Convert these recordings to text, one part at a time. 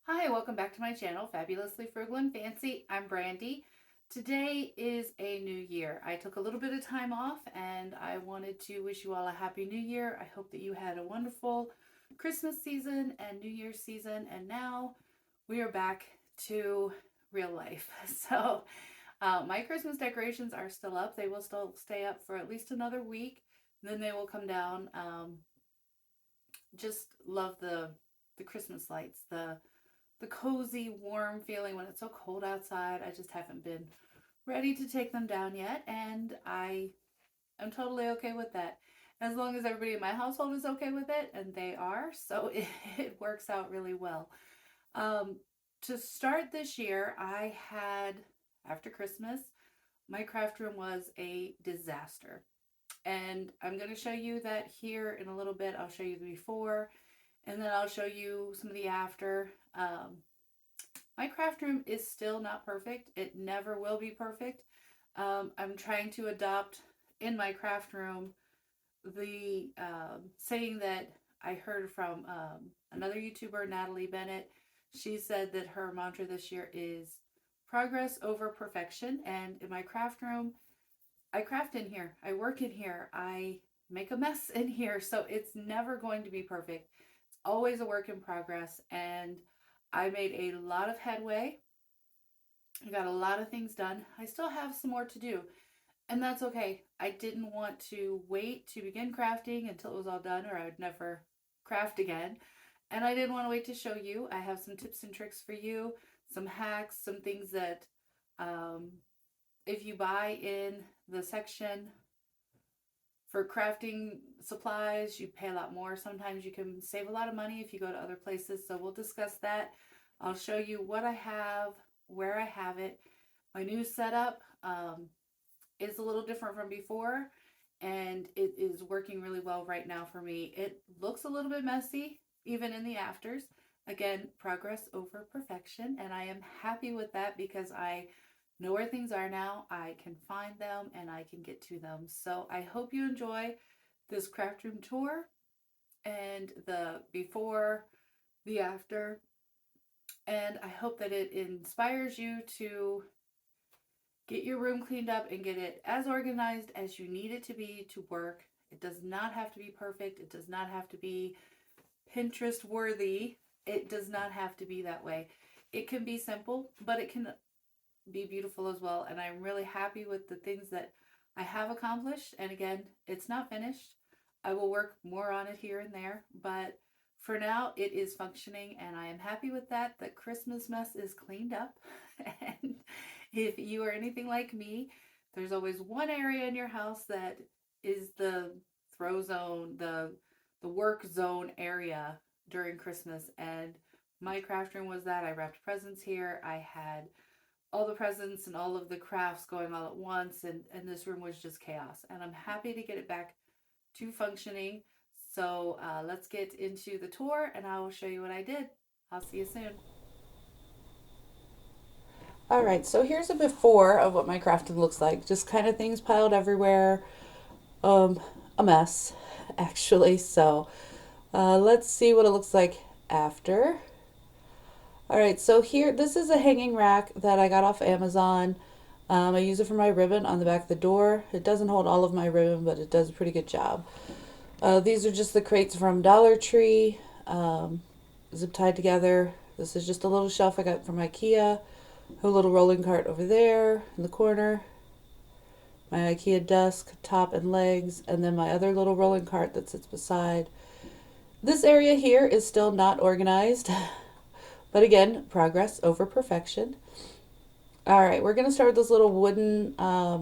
Hi, welcome back to my channel, Fabulously Frugal and Fancy. I'm Brandy. Today is a new year. I took a little bit of time off and I wanted to wish you all a happy new year. I hope that you had a wonderful Christmas season and New Year's season, and now we are back to real life. My Christmas decorations are still up. They will still stay up for at least another week. Then they will come down. Just love the Christmas lights, the cozy, warm feeling when it's so cold outside. I just haven't been ready to take them down yet, and I am totally okay with that. As long as everybody in my household is okay with it, and they are, so it works out really well. Um, to start this year, I had, after Christmas, my craft room was a disaster. And I'm going to show you that here in a little bit. I'll show you the before, and then I'll show you some of the after. My craft room is still not perfect. It never will be perfect. I'm trying to adopt in my craft room the saying that I heard from another YouTuber, Natalie Bennett. She said that her mantra this year is progress over perfection. And in my craft room, I craft in here, I work in here, I make a mess in here. So it's never going to be perfect. It's always a work in progress. And I made a lot of headway. I got a lot of things done. I still have some more to do, and that's okay. I didn't want to wait to begin crafting until it was all done, or I would never craft again. And I didn't want to wait to show you. I have some tips and tricks for you, some hacks, some things that um, if you buy in the section for crafting supplies, you pay a lot more. Sometimes you can save a lot of money if you go to other places. So we'll discuss that. I'll show you what I have, where I have it. My new setup is a little different from before, and it is working really well right now for me. It looks a little bit messy, even in the afters. Again, progress over perfection, and I am happy with that because I know where things are now. I can find them and I can get to them. So I hope you enjoy this craft room tour and the before, the after, and I hope that it inspires you to get your room cleaned up and get it as organized as you need it to be to work. It does not have to be perfect. It does not have to be Pinterest worthy. It does not have to be that way. It can be simple, but it can be beautiful as well. And I'm really happy with the things that I have accomplished. And again, it's not finished. I will work more on it here and there, but for now it is functioning, and I am happy with that. The Christmas mess is cleaned up. And if you are anything like me, there's always one area in your house that is the throw zone, the work zone area during Christmas. And my craft room was that. I wrapped presents here. I had all the presents and all of the crafts going all at once, and this room was just chaos. And I'm happy to get it back to functioning. So let's get into the tour and I will show you what I did. I'll see you soon. All right, so here's a before of what my crafting looks like. Just kind of things piled everywhere. Um, a mess, actually. So let's see what it looks like after. All right, so here, this is a hanging rack that I got off Amazon. I use it for my ribbon on the back of the door. It doesn't hold all of my ribbon, but it does a pretty good job. These are just the crates from Dollar Tree, zip tied together. This is just a little shelf I got from IKEA. A little rolling cart over there in the corner. My IKEA desk, top and legs, and then my other little rolling cart that sits beside. This area here is still not organized, but again, progress over perfection. All right, we're going to start with this little wooden, I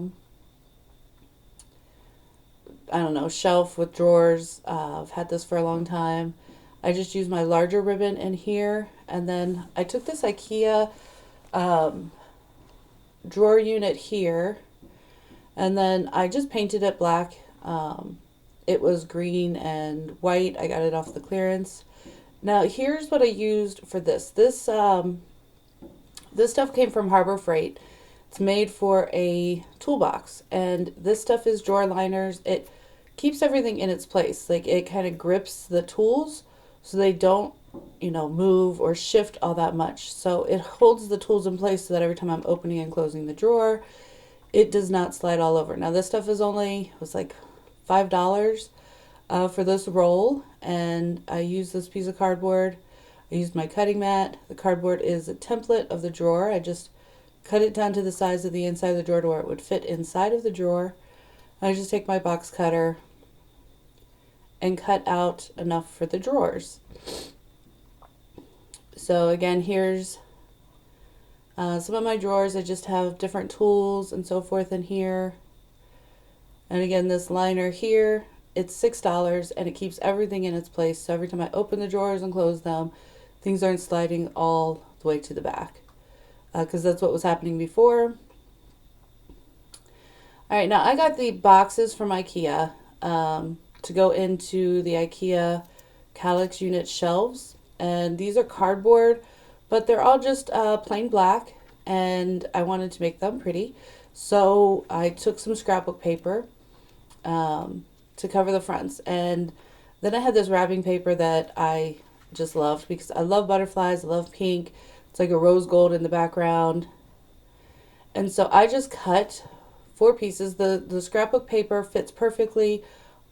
don't know, shelf with drawers. I've had this for a long time. I just used my larger ribbon in here, and then I took this IKEA um, drawer unit here, and then I just painted it black. It was green and white. I got it off the clearance. Now here's what I used for this. This stuff came from Harbor Freight. It's made for a toolbox, and this stuff is drawer liners. It keeps everything in its place. Like, it kind of grips the tools so they don't move or shift all that much. So it holds the tools in place so that every time I'm opening and closing the drawer, it does not slide all over. Now this stuff was like $5 for this roll, and I used this piece of cardboard. I used my cutting mat. The cardboard is a template of the drawer. I just cut it down to the size of the inside of the drawer to where it would fit inside of the drawer. I just take my box cutter and cut out enough for the drawers. So again, here's some of my drawers. I just have different tools and so forth in here. And again, this liner here, it's $6 and it keeps everything in its place. So every time I open the drawers and close them, things aren't sliding all the way to the back, because that's what was happening before. All right, now I got the boxes from IKEA to go into the IKEA Kallax unit shelves, and these are cardboard, but they're all just plain black, and I wanted to make them pretty. So I took some scrapbook paper to cover the fronts, and then I had this wrapping paper that I just loved because I love butterflies, I love pink. It's like a rose gold in the background. And so I just cut 4 pieces. The scrapbook paper fits perfectly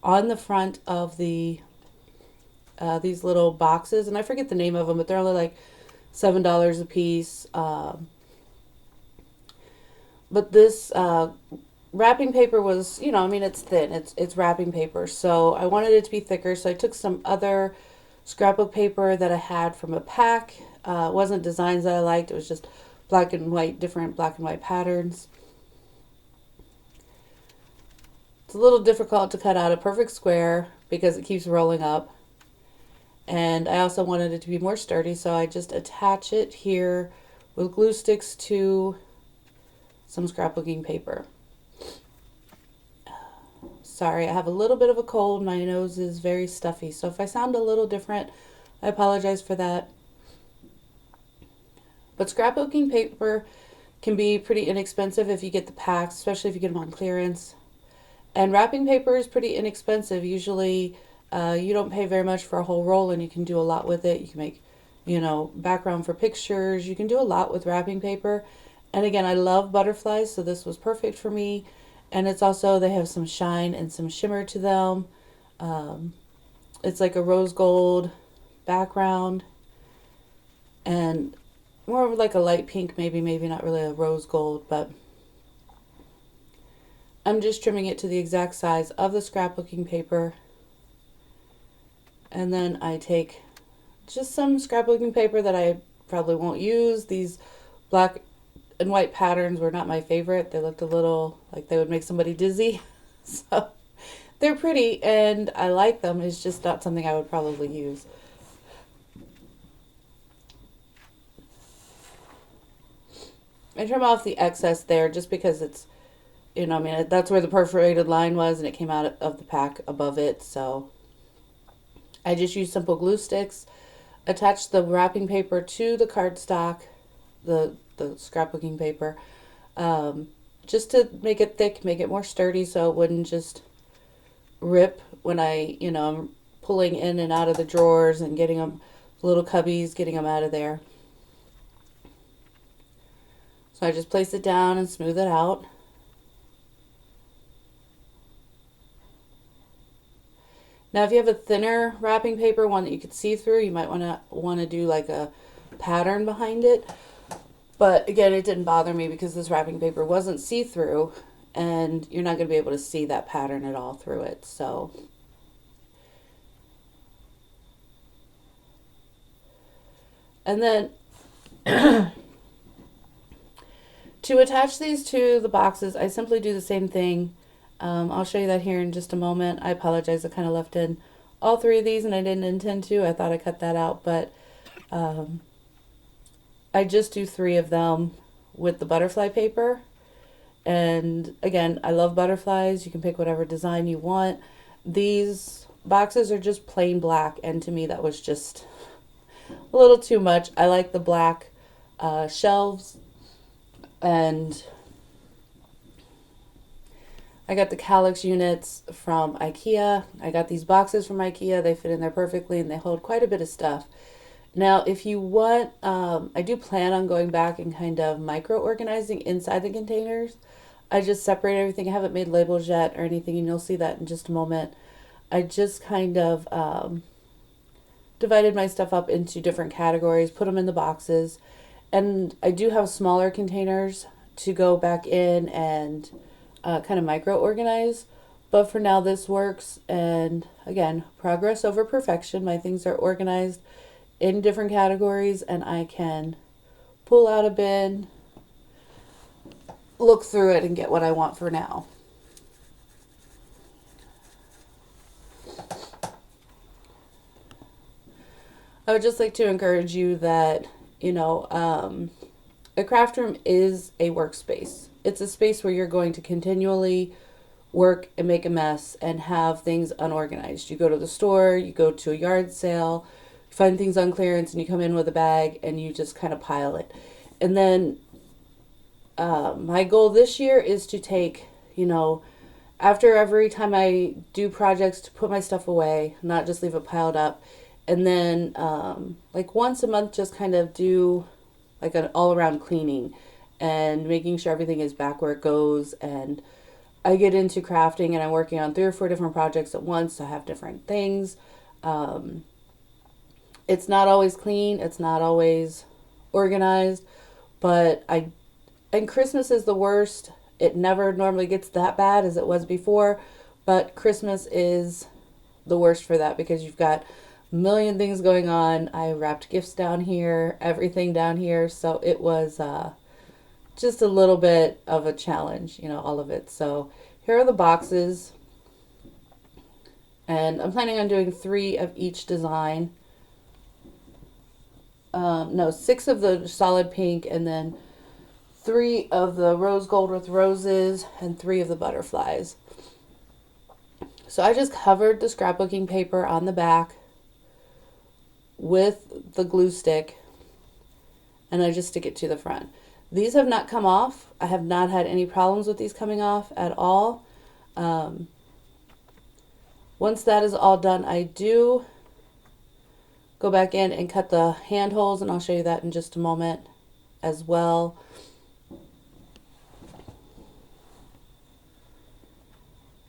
on the front of the these little boxes, and I forget the name of them, but they're only like $7 a piece. But this wrapping paper was, it's thin. It's wrapping paper, so I wanted it to be thicker. So I took some other scrapbook paper that I had from a pack. It wasn't designs that I liked. It was just black and white, different black and white patterns. It's a little difficult to cut out a perfect square because it keeps rolling up. And I also wanted it to be more sturdy, so I just attach it here with glue sticks to some scrapbooking paper. Sorry, I have a little bit of a cold. My nose is very stuffy, so if I sound a little different, I apologize for that. But scrapbooking paper can be pretty inexpensive if you get the packs, especially if you get them on clearance. And wrapping paper is pretty inexpensive. Usually you don't pay very much for a whole roll, and you can do a lot with it. You can make, background for pictures. You can do a lot with wrapping paper. And again, I love butterflies, so this was perfect for me. And it's also, they have some shine and some shimmer to them. It's like a rose gold background and more of like a light pink, maybe not really a rose gold, but I'm just trimming it to the exact size of the scrapbooking paper. And then I take just some scrapbooking paper that I probably won't use. These black and white patterns were not my favorite. They looked a little like they would make somebody dizzy. So they're pretty and I like them. It's just not something I would probably use. I trim off the excess there just because it's, that's where the perforated line was and it came out of the pack above it. So I just use simple glue sticks, attach the wrapping paper to the cardstock, the scrapbooking paper, just to make it thick, make it more sturdy so it wouldn't just rip when I'm pulling in and out of the drawers and getting them, little cubbies, getting them out of there. So I just place it down and smooth it out. Now, if you have a thinner wrapping paper, one that you could see through, you might want to do like a pattern behind it. But again, it didn't bother me because this wrapping paper wasn't see-through, and you're not going to be able to see that pattern at all through it. So and then to attach these to the boxes, I simply do the same thing. I'll show you that here in just a moment. I apologize, I kind of left in all 3 of these and I didn't intend to. I thought I cut that out, but I just do 3 of them with the butterfly paper. And again, I love butterflies. You can pick whatever design you want. These boxes are just plain black, and to me that was just a little too much. I like the black shelves, and I got the Kallax units from IKEA. I got these boxes from IKEA. They fit in there perfectly and they hold quite a bit of stuff. Now, if you want, I do plan on going back and kind of micro organizing inside the containers. I just separate everything. I haven't made labels yet or anything, and you'll see that in just a moment. I just kind of divided my stuff up into different categories, put them in the boxes, and I do have smaller containers to go back in and kind of micro organize. But for now, this works. And again, progress over perfection. My things are organized in different categories, and I can pull out a bin, look through it, and get what I want for now. I would just like to encourage you that, a craft room is a workspace. It's a space where you're going to continually work and make a mess and have things unorganized. You go to the store, you go to a yard sale, you find things on clearance, and you come in with a bag and you just kind of pile it. And then my goal this year is to take, after every time I do projects, to put my stuff away, not just leave it piled up. And then, like once a month, just kind of do like an all around cleaning and making sure everything is back where it goes. And I get into crafting and I'm working on 3 or 4 different projects at once. So I have different things. It's not always clean, it's not always organized, but and Christmas is the worst. It never normally gets that bad as it was before, but Christmas is the worst for that because you've got a million things going on. I wrapped gifts down here, everything down here, so it was just a little bit of a challenge, all of it. So here are the boxes, and I'm planning on doing 3 of each design. No, 6 of the solid pink, and then 3 of the rose gold with roses, and 3 of the butterflies. So I just covered the scrapbooking paper on the back with the glue stick, and I just stick it to the front. These have not come off. I have not had any problems with these coming off at all. Once that is all done, I do go back in and cut the handholds, and I'll show you that in just a moment as well.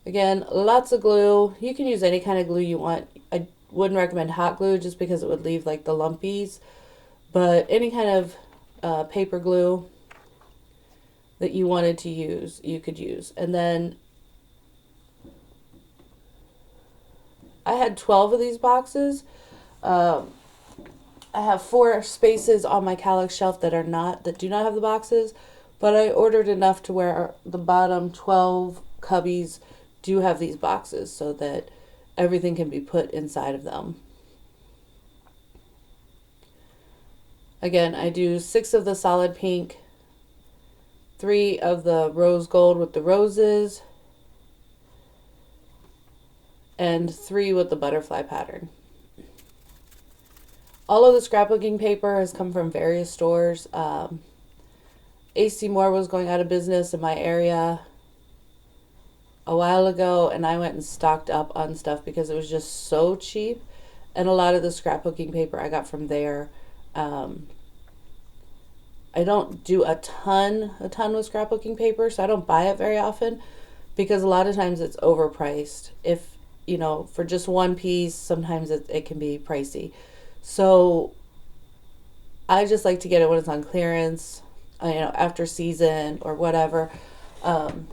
Again, lots of glue. You can use any kind of glue you want. I wouldn't recommend hot glue just because it would leave like the lumpies, but any kind of paper glue that you wanted to use, you could use. And then I had 12 of these boxes. I have 4 spaces on my Calyx shelf that do not have the boxes, but I ordered enough to where the bottom 12 cubbies do have these boxes so that everything can be put inside of them. Again, I do 6 of the solid pink, 3 of the rose gold with the roses, and 3 with the butterfly pattern. All of the scrapbooking paper has come from various stores. AC Moore was going out of business in my area a while ago, and I went and stocked up on stuff because it was just so cheap. And a lot of the scrapbooking paper I got from there. I don't do a ton with scrapbooking paper, so I don't buy it very often because a lot of times it's overpriced. If, for just one piece, sometimes it can be pricey. So I just like to get it when it's on clearance, after season or whatever, so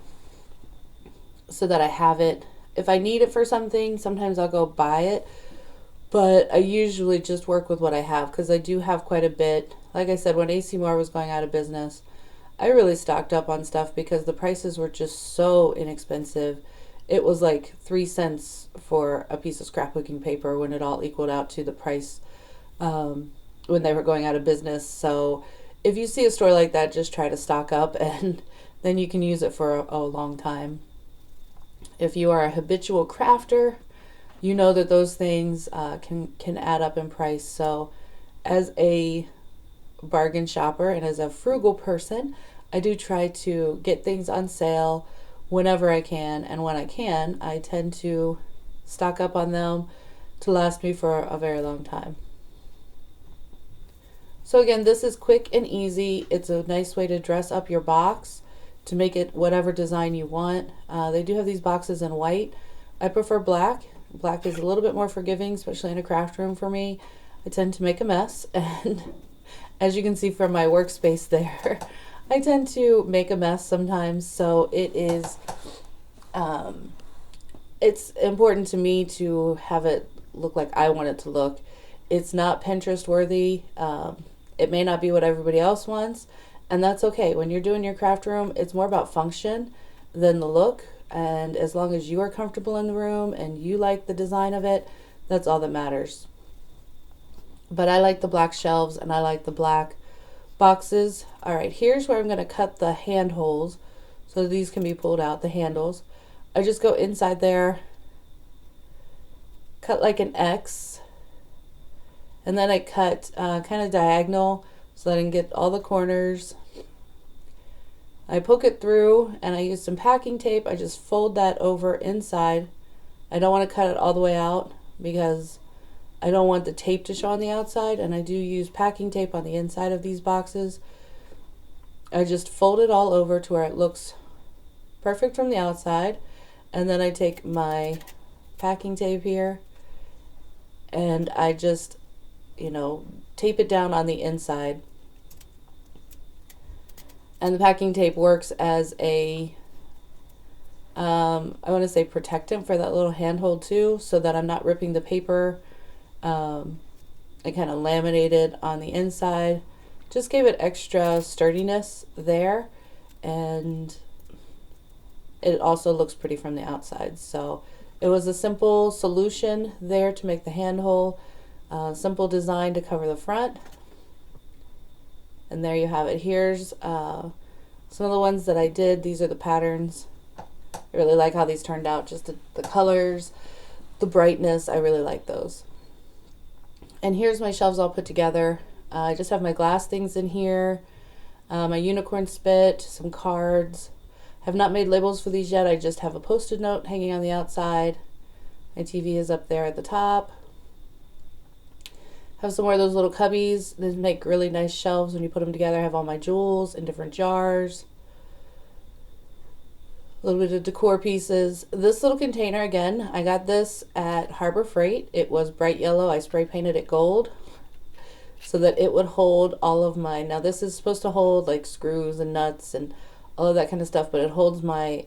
that I have it. If I need it for something, sometimes I'll go buy it, but I usually just work with what I have because I do have quite a bit. Like I said, when AC Moore was going out of business, I really stocked up on stuff because the prices were just so inexpensive. It was like 3 cents for a piece of scrapbooking paper when it all equaled out to the price when they were going out of business. So if you see a store like that, just try to stock up, and then you can use it for a long time. If you are a habitual crafter, you know that those things can add up in price. So as a bargain shopper and as a frugal person, I do try to get things on sale whenever I can, and when I can, I tend to stock up on them to last me for a very long time. So again, this is quick and easy. It's a nice way to dress up your box to make it whatever design you want. They do have these boxes in white. I prefer black. Black is a little bit more forgiving, especially in a craft room for me. I tend to make a mess, and as you can see from my workspace there, I tend to make a mess sometimes. So um, it's important to me to have it look like I want it to look. It's not Pinterest worthy. It may not be what everybody else wants, and that's okay. When you're doing your craft room, it's more about function than the look. And as long as you are comfortable in the room and you like the design of it, that's all that matters. But I like the black shelves and I like the black boxes. All right, here's where I'm going to cut the handholds so these can be pulled out, the handles. I just go inside there, cut like an X, and then I cut kind of diagonal so that I can get all the corners. I poke it through and I use some packing tape. I just fold that over inside. I don't want to cut it all the way out because I don't want the tape to show on the outside, and I do use packing tape on the inside of these boxes. I just fold it all over to where it looks perfect from the outside, and then I take my packing tape here and I just, tape it down on the inside. And the packing tape works as I want to say protectant for that little handhold too, so that I'm not ripping the paper. I kind of laminated on the inside, just gave it extra sturdiness there, and it also looks pretty from the outside. So it was a simple solution there to make the handhold, simple design to cover the front. And there you have it. Here's some of the ones that I did. These are the patterns. I really like how these turned out, just the colors, the brightness. I really like those. And here's my shelves all put together. I just have my glass things in here, my unicorn spit, some cards. Have not made labels for these yet. I just have a post-it note hanging on the outside. My TV is up there at the top. Have some more of those little cubbies. They make really nice shelves when you put them together. I have all my jewels in different jars. A little bit of decor pieces. This little container, again, I got this at Harbor Freight. It was bright yellow. I spray painted it gold so that it would hold all of my, now this is supposed to hold like screws and nuts and all of that kind of stuff, but it holds my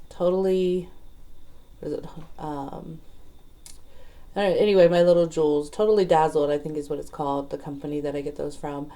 totally, what is it, anyway, my little jewels. Totally Dazzled, I think is what it's called, the company that I get those from.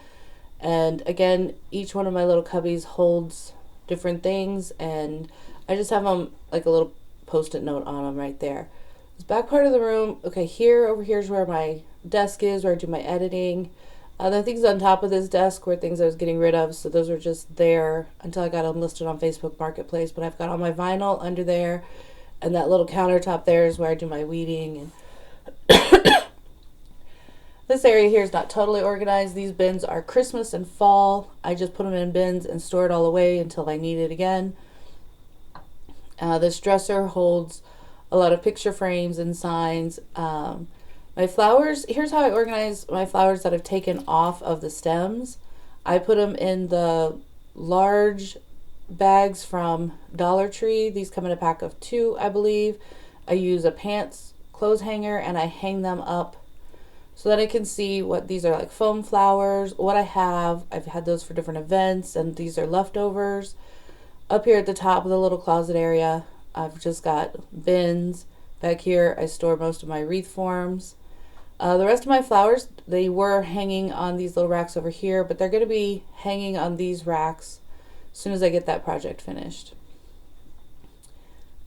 And again, each one of my little cubbies holds different things, and I just have them like a little post-it note on them right there. This back part of the room, okay, over here is where my desk is, where I do my editing. The things on top of this desk were things I was getting rid of, so those were just there until I got them listed on Facebook Marketplace. But I've got all my vinyl under there, and that little countertop there is where I do my weeding. And this area here is not totally organized. These bins are Christmas and fall. I just put them in bins and store it all away until I need it again. This dresser holds a lot of picture frames and signs. My flowers, here's how I organize my flowers that I've taken off of the stems. I put them in the large bags from Dollar Tree. These come in a pack of 2, I believe. I use a pants clothes hanger and I hang them up so that I can see what these are, like foam flowers, what I have. I've had those for different events, and these are leftovers. Up here at the top of the little closet area, I've just got bins. Back here, I store most of my wreath forms. The rest of my flowers, they were hanging on these little racks over here, but they're going to be hanging on these racks as soon as I get that project finished.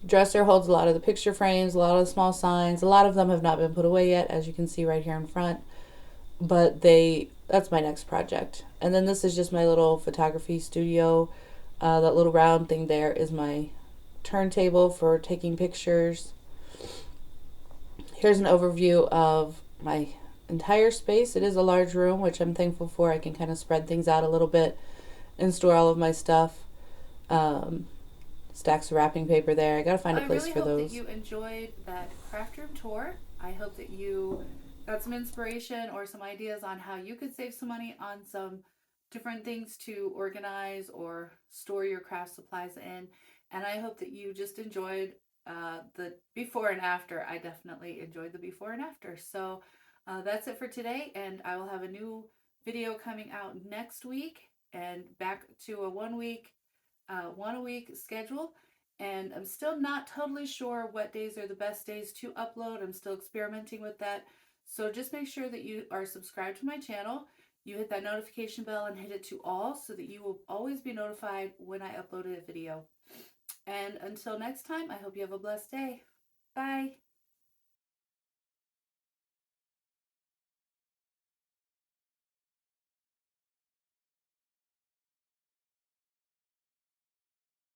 Dresser holds a lot of the picture frames, a lot of the small signs. A lot of them have not been put away yet, as you can see right here in front, but that's my next project. And then this is just my little photography studio. That little round thing there is my turntable for taking pictures. Here's an overview of my entire space. It is a large room, which I'm thankful for. I can kind of spread things out a little bit and store all of my stuff. Stacks of wrapping paper there. I gotta find a place for those. I really hope that you enjoyed that craft room tour. I hope that you got some inspiration or some ideas on how you could save some money on some different things to organize or store your craft supplies in. And I hope that you just enjoyed the before and after. I definitely enjoyed the before and after. So that's it for today, and I will have a new video coming out next week and back to a 1 week, one a week schedule. And I'm still not totally sure what days are the best days to upload. I'm still experimenting with that. So just make sure that you are subscribed to my channel. You hit that notification bell and hit it to all so that you will always be notified when I upload a video. And until next time, I hope you have a blessed day. Bye.